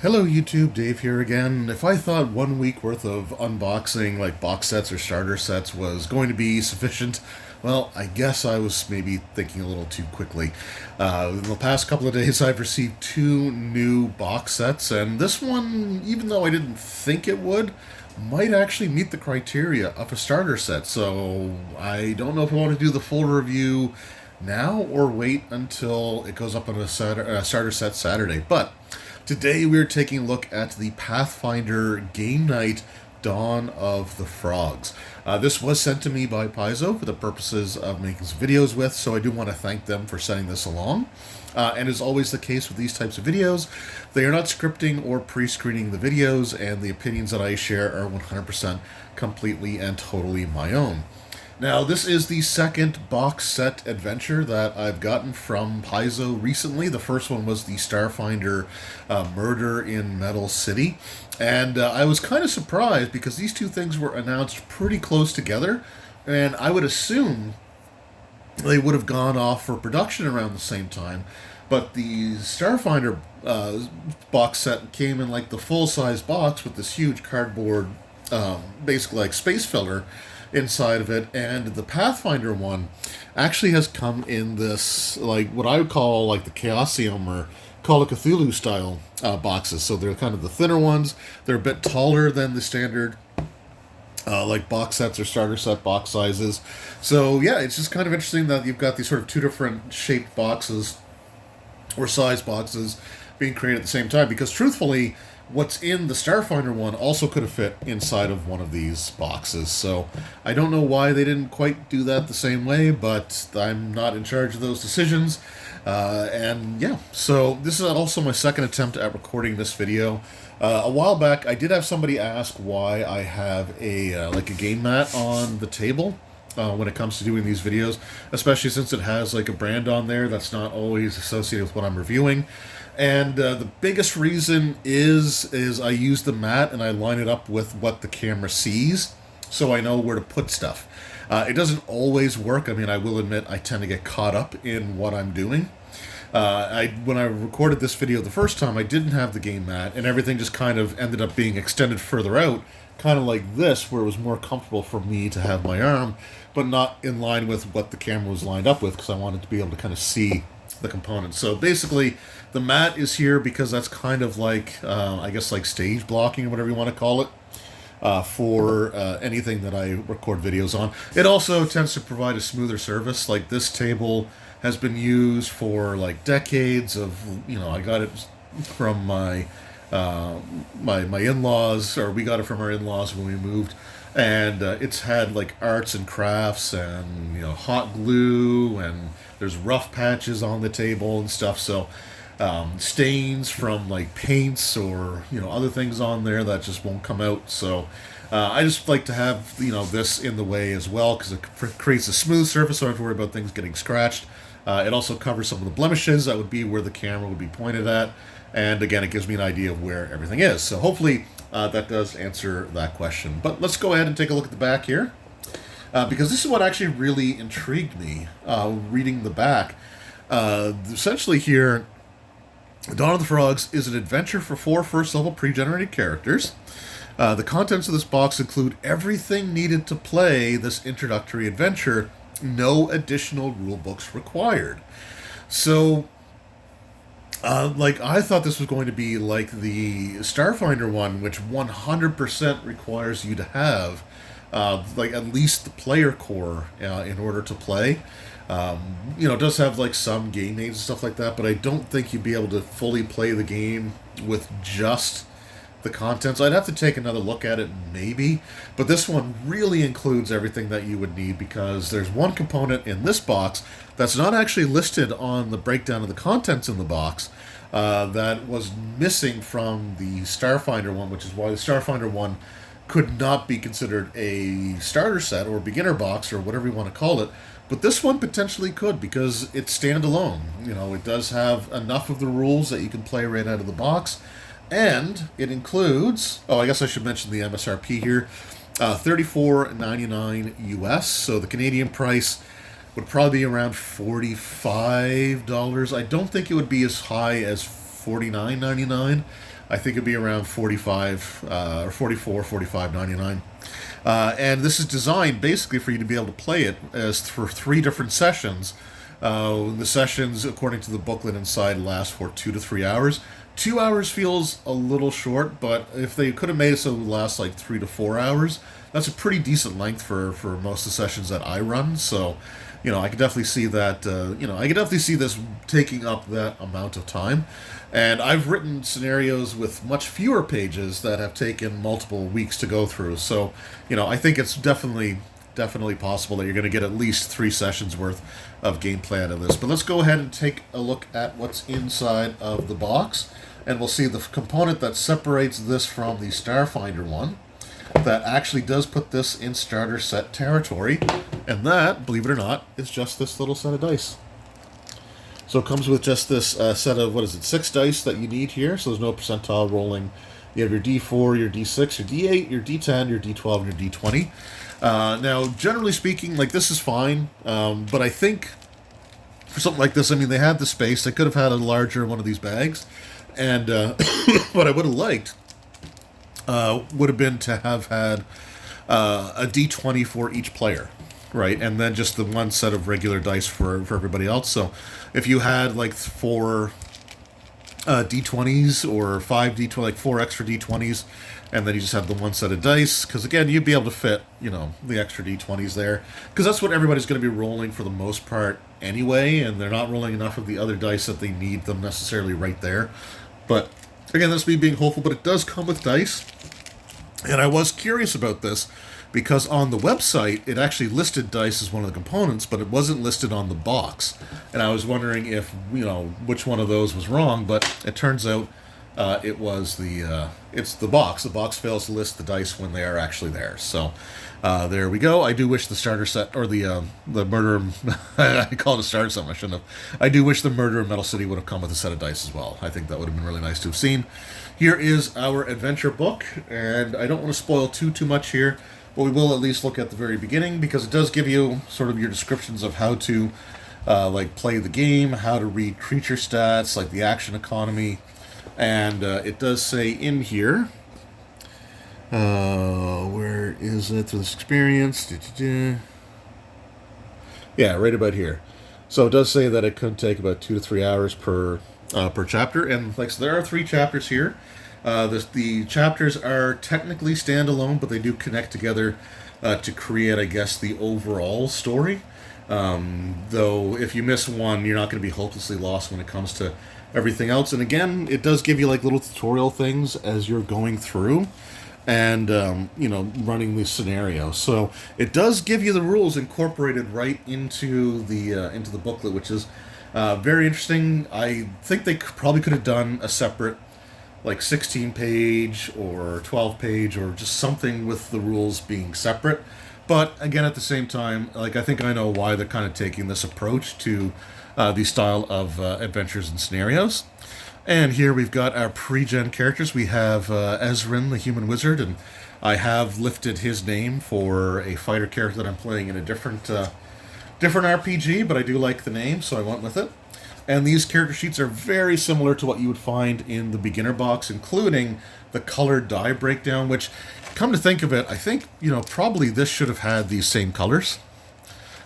Hello YouTube, Dave here again. If I thought 1 week worth of unboxing, like box sets or starter sets, was going to be sufficient, well, I guess I was maybe thinking a little too quickly. In the past couple of days, I've received two new box sets, and this one, even though I didn't think it would, might actually meet the criteria of a starter set. So I don't know if I want to do the full review now or wait until it goes up on a starter set Saturday. But today we're taking a look at the Pathfinder Game Night Dawn of the Frogs. This was sent to me by Paizo for the purposes of making some videos with, so I do want to thank them for sending this along. And as always the case with these types of videos, they are not scripting or pre-screening the videos, and the opinions that I share are 100% completely and totally my own. Now, this is the second box set adventure that I've gotten from Paizo recently. The first one was the Starfinder Murder in Metal City. And I was kind of surprised because these two things were announced pretty close together. And I would assume they would have gone off for production around the same time. But the Starfinder box set came in like the full-size box with this huge cardboard, basically like space filler inside of it, and the Pathfinder one actually has come in this, like, what I would call like the Chaosium or Call of Cthulhu style boxes. So they're kind of the thinner ones. They're a bit taller than the standard like box sets or starter set box sizes. So yeah, it's just kind of interesting that you've got these sort of two different shaped boxes or size boxes being created at the same time, because truthfully what's in the Starfinder one also could have fit inside of one of these boxes. So I don't know why they didn't quite do that the same way, but I'm not in charge of those decisions. And yeah, so this is also my second attempt at recording this video. A while back, I did have somebody ask why I have a like a game mat on the table when it comes to doing these videos, especially since it has like a brand on there that's not always associated with what I'm reviewing. And the biggest reason is I use the mat and I line it up with what the camera sees, so I know where to put stuff. It doesn't always work. I mean, I will admit I tend to get caught up in what I'm doing. When I recorded this video the first time, I didn't have the game mat, and everything just kind of ended up being extended further out, kind of like this, where it was more comfortable for me to have my arm, but not in line with what the camera was lined up with, because I wanted to be able to kind of see the components. So basically, the mat is here because that's kind of like, I guess, like stage blocking or whatever you want to call it, for anything that I record videos on. It also tends to provide a smoother surface. Like, this table has been used for like decades of, I got it from my my in-laws, or we got it from our in-laws when we moved, and it's had like arts and crafts and hot glue, and there's rough patches on the table and stuff. So stains from like paints or other things on there that just won't come out. So I just like to have this in the way as well, because it creates a smooth surface, so I don't have to worry about things getting scratched. It also covers some of the blemishes that would be where the camera would be pointed at, and again, it gives me an idea of where everything is. So hopefully that does answer that question. But let's go ahead and take a look at the back here, because this is what actually really intrigued me reading the back. Essentially here, Dawn of the Frogs is an adventure for 4 first-level pre-generated characters. The contents of this box include everything needed to play this introductory adventure. No additional rule books required. So, like, I thought this was going to be like the Starfinder one, which 100% requires you to have, like, at least the player core in order to play. It does have like some game aids and stuff like that, but I don't think you'd be able to fully play the game with just the contents. I'd have to take another look at it maybe, but this one really includes everything that you would need, because there's one component in this box that's not actually listed on the breakdown of the contents in the box, that was missing from the Starfinder one, which is why the Starfinder one could not be considered a starter set or beginner box or whatever you want to call it. But this one potentially could, because it's standalone. It does have enough of the rules that you can play right out of the box. And it includes, I guess I should mention the MSRP here, $34.99 US. So the Canadian price would probably be around $45. I don't think it would be as high as $49.99. I think it'd be around 45 or 44, 45.99. And this is designed basically for you to be able to play it as for 3 different sessions. The sessions, according to the booklet inside, last for 2 to 3 hours. 2 hours feels a little short, but if they could have made it so it would last like 3 to 4 hours, that's a pretty decent length for most of the sessions that I run. So, I could definitely see that. I could definitely see this taking up that amount of time. And I've written scenarios with much fewer pages that have taken multiple weeks to go through. So, I think it's definitely possible that you're going to get at least 3 sessions worth of gameplay out of this. But let's go ahead and take a look at what's inside of the box, and we'll see the component that separates this from the Starfinder one that actually does put this in starter set territory, and that, believe it or not, is just this little set of dice. So it comes with just this set of, 6 dice that you need here, so there's no percentile rolling. You have your D4, your D6, your D8, your D10, your D12, and your D20. Now, generally speaking, this is fine, but I think for something like this, they had the space. They could have had a larger one of these bags, and what I would have liked would have been to have had a D20 for each player, right? And then just the one set of regular dice for everybody else. So if you had 4 D20s or 5 D20, 4 extra D20s, and then you just have the one set of dice, because again, you'd be able to fit, the extra D20s there, because that's what everybody's going to be rolling for the most part anyway, and they're not rolling enough of the other dice that they need them necessarily right there. But again, that's me being hopeful, but it does come with dice, and I was curious about this, because on the website, it actually listed dice as one of the components, but it wasn't listed on the box. And I was wondering if, which one of those was wrong, but it turns out it's the box. The box fails to list the dice when they are actually there. So there we go. I do wish the starter set, or the murder, I call it a starter set, I shouldn't have. I do wish the Murder in Metal City would have come with a set of dice as well. I think that would have been really nice to have seen. Here is our adventure book, and I don't want to spoil too much here, but we will at least look at the very beginning, because it does give you sort of your descriptions of how to play the game, how to read creature stats, the action economy, and it does say in here, where is it, through this experience, yeah, right about here. So it does say that it could take about 2 to 3 hours per chapter, and so there are 3 chapters here. The chapters are technically standalone, but they do connect together to create, I guess, the overall story. Though if you miss one, you're not going to be hopelessly lost when it comes to everything else. And again, it does give you little tutorial things as you're going through and running the scenario. So it does give you the rules incorporated right into the booklet, which is very interesting. I think they probably could have done a separate 16-page or 12-page or just something with the rules being separate. But again, at the same time, I think I know why they're kind of taking this approach to the style of adventures and scenarios. And here we've got our pre-gen characters. We have Ezrin, the human wizard, and I have lifted his name for a fighter character that I'm playing in a different RPG, but I do like the name, so I went with it. And these character sheets are very similar to what you would find in the beginner box, including the colored die breakdown, which, come to think of it, I think, probably this should have had these same colors,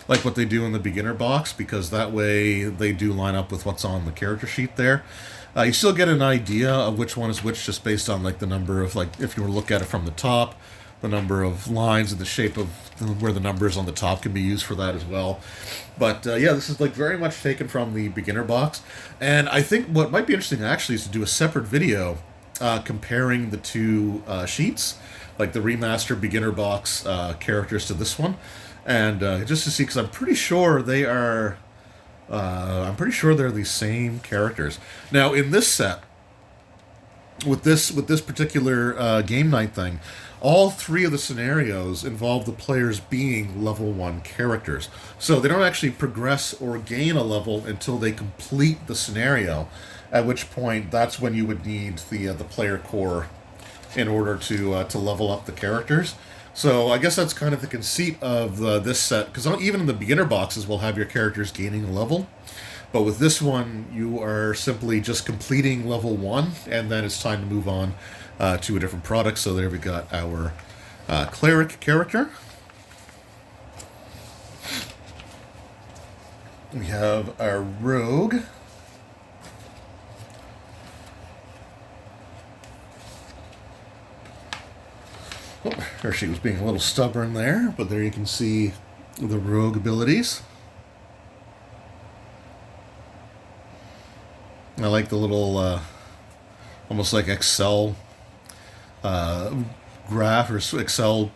like what they do in the beginner box, because that way they do line up with what's on the character sheet there. You still get an idea of which one is which just based on the number of, if you were to look at it from the top, the number of lines and the shape of where the numbers on the top can be used for that as well. But yeah, this is very much taken from the beginner box. And I think what might be interesting actually is to do a separate video comparing the 2 sheets, the remaster beginner box characters to this one. And just to see, because I'm pretty sure they are... I'm pretty sure they're the same characters. Now, in this set, with this particular game night thing, all 3 of the scenarios involve the players being level 1 characters. So they don't actually progress or gain a level until they complete the scenario, at which point that's when you would need the player core in order to level up the characters. So I guess that's kind of the conceit of this set, because even in the beginner boxes we'll have your characters gaining a level. But with this one, you are simply just completing level 1, and then it's time to move on to a different product. So there we got our cleric character. We have our rogue. Oh, there she was being a little stubborn there, but there you can see the rogue abilities. I like the little, almost like Excel graph or Excel,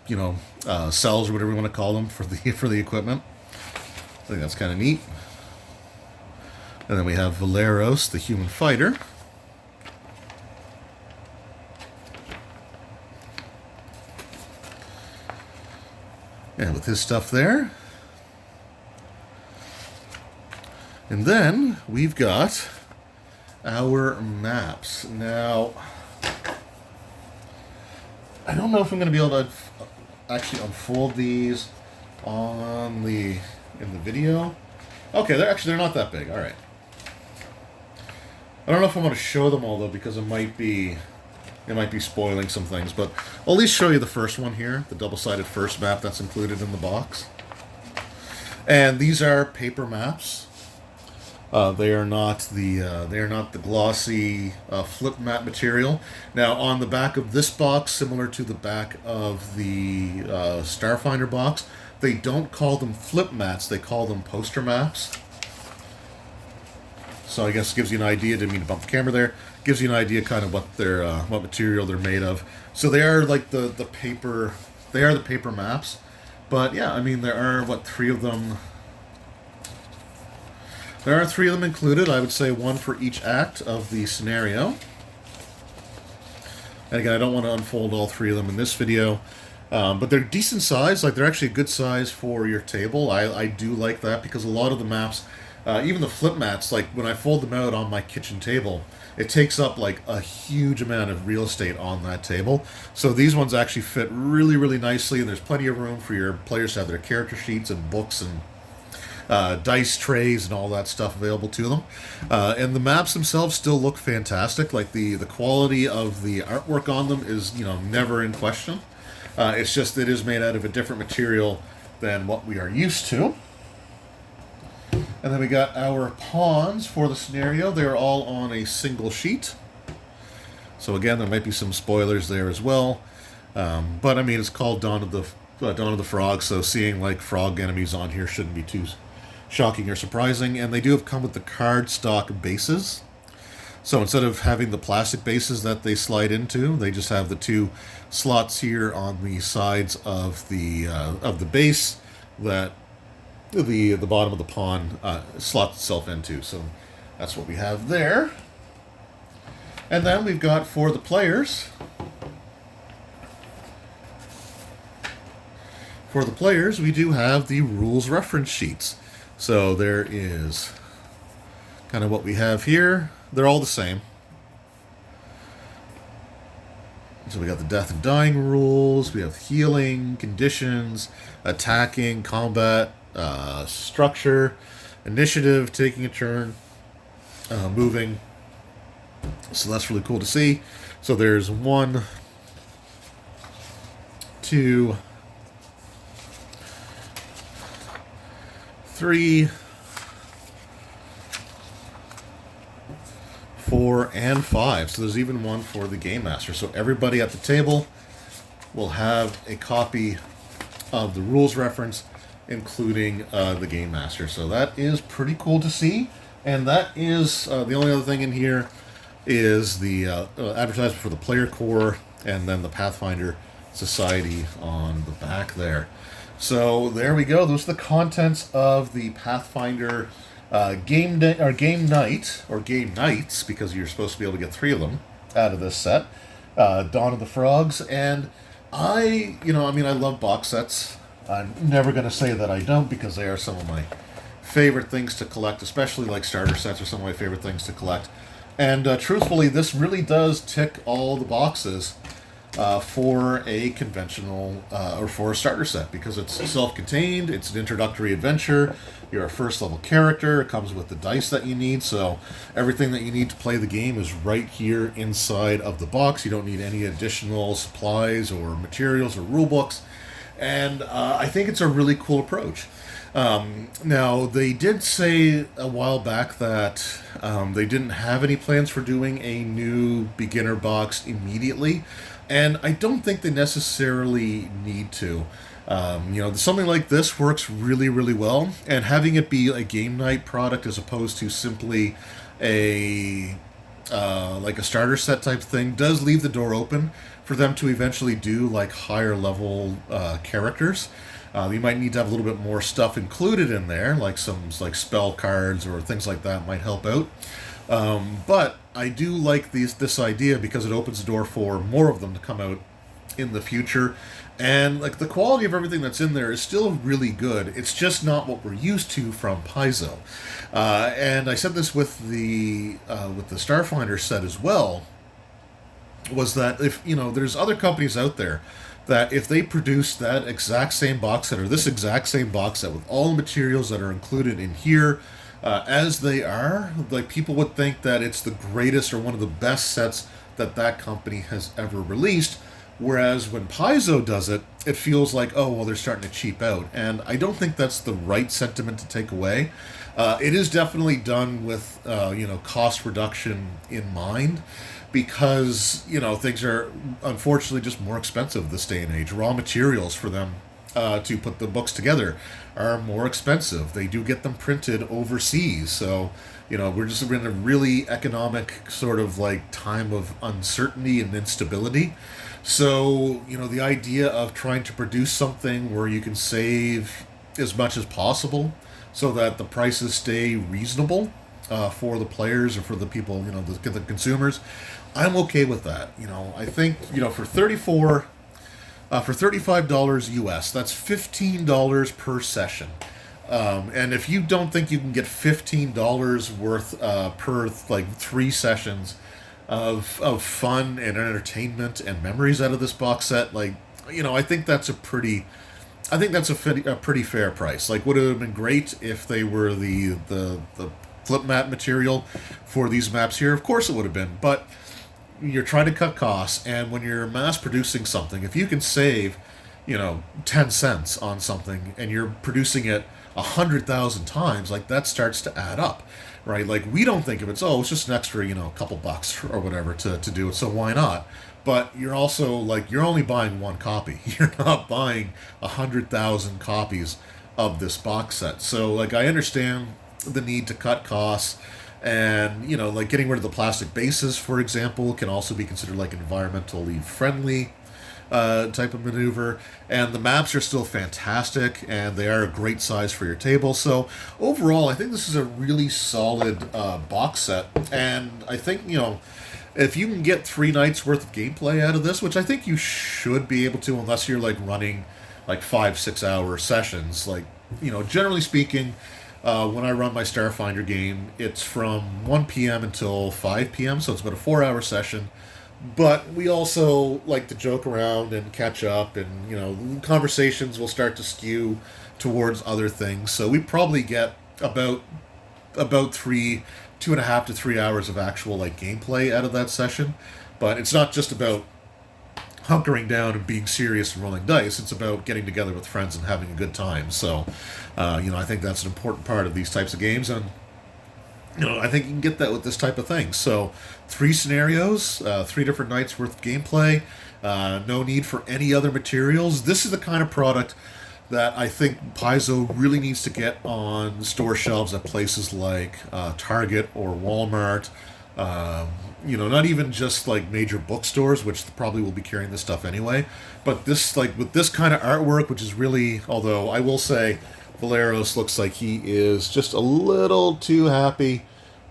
cells or whatever you want to call them for the equipment. I think that's kind of neat. And then we have Valeros, the human fighter. And with his stuff there. And then we've got our maps. Now, I don't know if I'm going to be able to actually unfold these in the video. Okay, they're not that big. All right. I don't know if I want to show them all though, because it might be spoiling some things, but I'll at least show you the first one here, the double-sided first map that's included in the box. And these are paper maps. They are not the glossy flip map material. Now, on the back of this box, similar to the back of the Starfinder box, they don't call them flip mats; they call them poster maps. So I guess it gives you an idea. Didn't mean to bump the camera there. Gives you an idea, kind of what material they're made of. So they are like the paper. They are the paper maps. But yeah, I mean there are three of them. There are 3 of them included. I would say 1 for each act of the scenario. And again, I don't want to unfold all 3 of them in this video. But they're decent size. Like, they're actually a good size for your table. I do like that, because a lot of the maps, even the flip mats, like when I fold them out on my kitchen table, it takes up like a huge amount of real estate on that table. So these ones actually fit really, really nicely, and there's plenty of room for your players to have their character sheets and books and dice trays and all that stuff available to them. And the maps themselves still look fantastic. Like the quality of the artwork on them is, never in question. It's just it is made out of a different material than what we are used to. And then we got our pawns for the scenario. They're all on a single sheet. So again, there might be some spoilers there as well. But I mean, it's called Dawn of the Frog, so seeing like frog enemies on here shouldn't be too shocking or surprising. And they do have come with the cardstock bases. So instead of having the plastic bases that they slide into, they just have the 2 slots here on the sides of the base that the bottom of the pawn slots itself into. So that's what we have there. And then we've got for the players. For the players, we do have the rules reference sheets. So there is kind of what we have here. They're all the same. So we got the death and dying rules. We have healing, conditions, attacking, combat, structure, initiative, taking a turn, moving. So that's really cool to see. So there's 1, 2, 3, 4, and 5. So there's even one for the Game Master. So everybody at the table will have a copy of the rules reference, including the Game Master. So that is pretty cool to see. And that is the only other thing in here is the advertisement for the player core, and then the Pathfinder Society on the back there. So there we go. Those are the contents of the Pathfinder game nights, because you're supposed to be able to get 3 of them out of this set. Dawn of the Frogs, and I love box sets. I'm never going to say that I don't, because they are some of my favorite things to collect, especially like starter sets are some of my favorite things to collect. And truthfully, this really does tick all the boxes for a conventional or for a starter set, because it's self-contained, it's an introductory adventure, You're a first level character. It comes with the dice that you need, so everything that you need to play the game is right here inside of the box. You don't need any additional supplies or materials or rule books, and I think it's a really cool approach. Now, they did say a while back that they didn't have any plans for doing a new beginner box immediately, and I don't think they necessarily need to. Something like this works really, really well, and having it be a game night product as opposed to simply a like a starter set type thing does leave the door open for them to eventually do like higher level characters. You might need to have a little bit more stuff included in there, like some like spell cards or things like that might help out. But I do like this idea because it opens the door for more of them to come out in the future, and like the quality of everything that's in there is still really good. It's just not what we're used to from Paizo. And I said this with the Starfinder set as well, was that if there's other companies out there that if they produce that exact same box set or this exact same box set with all the materials that are included in here as they are, like people would think that it's the greatest or one of the best sets that company has ever released. Whereas when Paizo does it, it feels like, oh, well, they're starting to cheap out. And I don't think that's the right sentiment to take away. It is definitely done with, cost reduction in mind because, things are unfortunately just more expensive this day and age. Raw materials for them to put the books together are more expensive. They do get them printed overseas. So, we're just in a really economic sort of like time of uncertainty and instability. So, the idea of trying to produce something where you can save as much as possible so that the prices stay reasonable for the players or for the people, the consumers, I'm okay with that. I think, for $35 US, that's $15 per session. And if you don't think you can get $15 worth per like 3 sessions of fun and entertainment and memories out of this box set, like I think that's a pretty fair price. Like, would it have been great if they were the flip map material for these maps here? Of course it would have been, but you're trying to cut costs, and when you're mass producing something, if you can save 10 cents on something and you're producing it 100,000 times, like that starts to add up, right? Like we don't think of it, so it's just an extra, a couple bucks or whatever to do it, so why not? But you're also like, you're only buying one copy. You're not buying 100,000 copies of this box set. So like I understand the need to cut costs, and like getting rid of the plastic bases, for example, can also be considered like environmentally friendly type of maneuver, and the maps are still fantastic, and they are a great size for your table. So overall, I think this is a really solid box set, and I think if you can get 3 nights worth of gameplay out of this, which I think you should be able to, unless you're like running like 5-6 hour sessions, like generally speaking. When I run my Starfinder game, it's from 1 p.m. until 5 p.m., so it's about a 4-hour session. But we also like to joke around and catch up, and conversations will start to skew towards other things. So we probably get about 2.5 to 3 hours of actual like gameplay out of that session. But it's not just about hunkering down and being serious and rolling dice. It's about getting together with friends and having a good time. So, I think that's an important part of these types of games, and I think you can get that with this type of thing. So, 3 scenarios, 3 different nights worth of gameplay, no need for any other materials. This is the kind of product that I think Paizo really needs to get on store shelves at places like Target or Walmart. Not even just like major bookstores, which probably will be carrying this stuff anyway, but this, like with this kind of artwork, which is really, although I will say Valeros looks like he is just a little too happy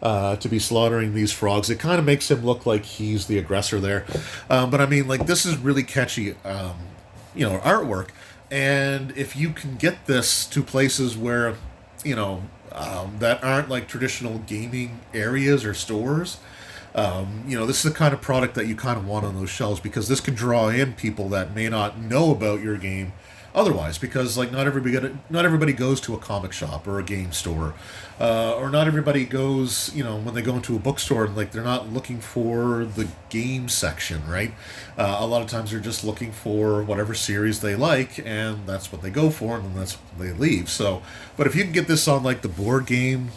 to be slaughtering these frogs. It kind of makes him look like he's the aggressor there. But I mean, like, this is really catchy, artwork. And if you can get this to places where, that aren't like traditional gaming areas or stores, this is the kind of product that you kind of want on those shelves, because this can draw in people that may not know about your game otherwise, because like not everybody goes to a comic shop or a game store, or not everybody goes, when they go into a bookstore, like they're not looking for the game section, right? A lot of times they're just looking for whatever series they like, and that's what they go for, and then that's what they leave. So, but if you can get this on like the board game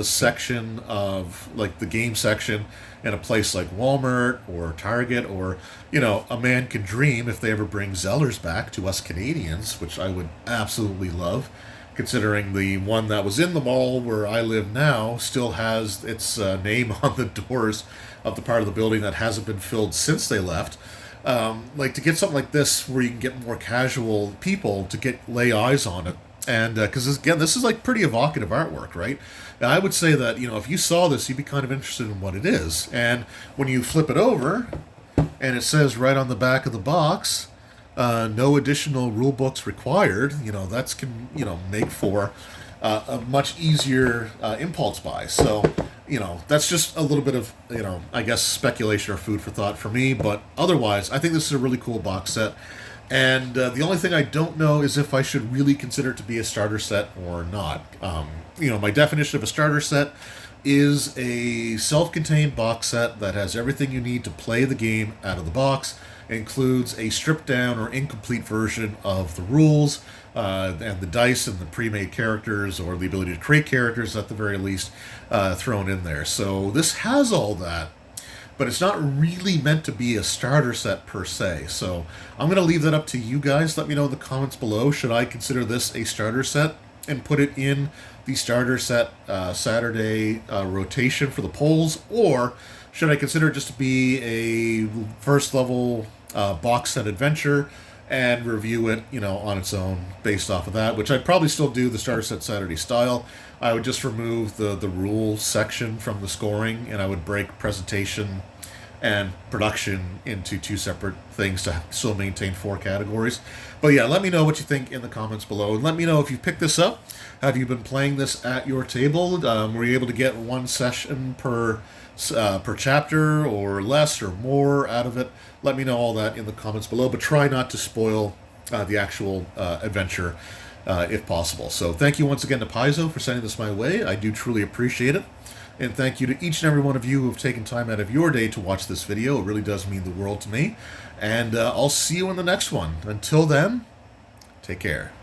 section of like the game section in a place like Walmart or Target, or a man can dream if they ever bring Zellers back to us Canadians, which I would absolutely love, considering the one that was in the mall where I live now still has its name on the doors of the part of the building that hasn't been filled since they left. Like to get something like this where you can get more casual people to lay eyes on it. And because again, this is like pretty evocative artwork, right? And I would say that if you saw this, you'd be kind of interested in what it is. And when you flip it over, and it says right on the back of the box, no additional rule books required. That's can make for a much easier impulse buy. So that's just a little bit of I guess speculation or food for thought for me. But otherwise, I think this is a really cool box set. And the only thing I don't know is if I should really consider it to be a starter set or not. My definition of a starter set is a self-contained box set that has everything you need to play the game out of the box. It includes a stripped-down or incomplete version of the rules, and the dice and the pre-made characters, or the ability to create characters at the very least, thrown in there. So this has all that, but it's not really meant to be a starter set per se. So I'm going to leave that up to you guys. Let me know in the comments below, should I consider this a starter set and put it in the starter set Saturday rotation for the polls, or should I consider it just to be a first level box set adventure and review it, on its own based off of that, which I'd probably still do the starter set Saturday style. I would just remove the rules section from the scoring, and I would break presentation and production into two separate things to still maintain 4 categories. But yeah, let me know what you think in the comments below, and let me know if you picked this up. Have you been playing this at your table? Were you able to get 1 session per chapter, or less or more out of it? Let me know all that in the comments below, but try not to spoil the actual adventure if possible. So thank you once again to Paizo for sending this my way. I do truly appreciate it. And thank you to each and every one of you who have taken time out of your day to watch this video. It really does mean the world to me. And I'll see you in the next one. Until then, take care.